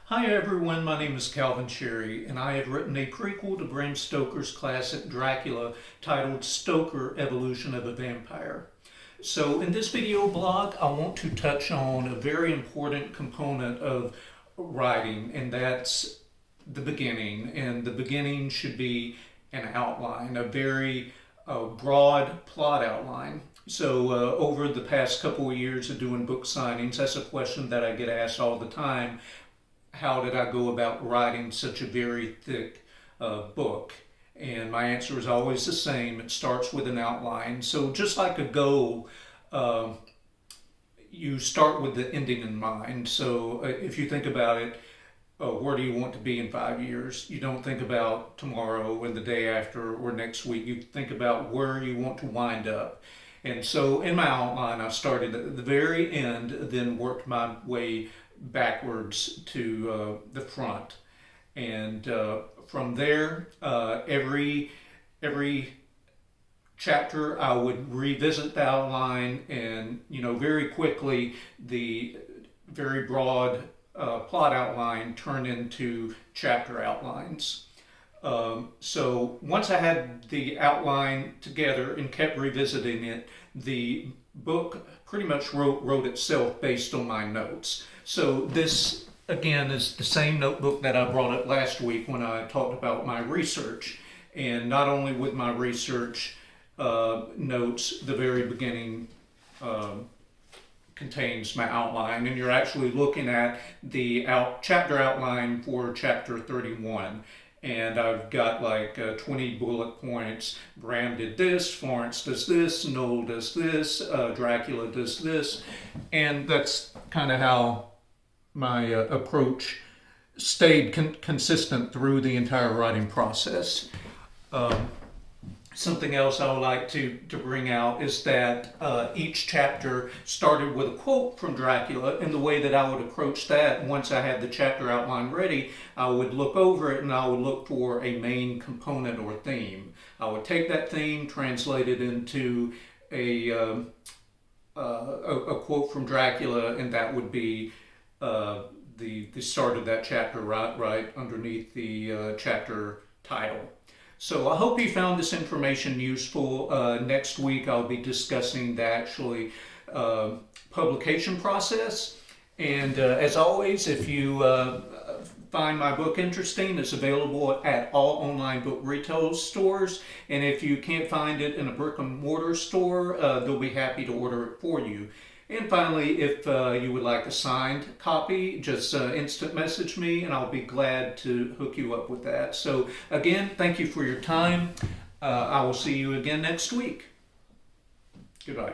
Hi everyone, my name is Calvin Cherry, and I have written a prequel to Bram Stoker's classic Dracula titled Stoker, Evolution of a Vampire. So in this video blog, I want to touch on a very important component of writing, and that's the beginning. And the beginning should be an outline, a very broad plot outline. So over the past couple of years of doing book signings, that's a question that I get asked all the time. How did I go about writing such a very thick book? And my answer is always the same. It starts with an outline. So just like a goal, you start with the ending in mind. So if you think about it, where do you want to be in 5 years? You don't think about tomorrow and the day after or next week. You think about where you want to wind up. And so in my outline, I started at the very end, then worked my way backwards to the front. And from there, every chapter I would revisit the outline, and very quickly the very broad plot outline turned into chapter outlines. So once I had the outline together and kept revisiting it, the book pretty much wrote itself based on my notes. So this, again, is the same notebook that I brought up last week when I talked about my research. And not only with my research notes, the very beginning contains my outline, and you're actually looking at the chapter outline for chapter 31. And I've got like 20 bullet points. Bram did this, Florence does this, Noel does this, Dracula does this. And that's kind of how my approach stayed consistent through the entire writing process. Something else I would like to bring out is that each chapter started with a quote from Dracula, and the way that I would approach that, once I had the chapter outline ready, I would look over it and I would look for a main component or theme. I would take that theme, translate it into a quote from Dracula, and that would be the start of that chapter right underneath the chapter title. So I hope you found this information useful. Next week I'll be discussing the actually publication process. And as always, if you find my book interesting, it's available at all online book retail stores. And if you can't find it in a brick and mortar store, they'll be happy to order it for you. And finally, if you would like a signed copy, just instant message me and I'll be glad to hook you up with that. So again, thank you for your time. I will see you again next week. Goodbye.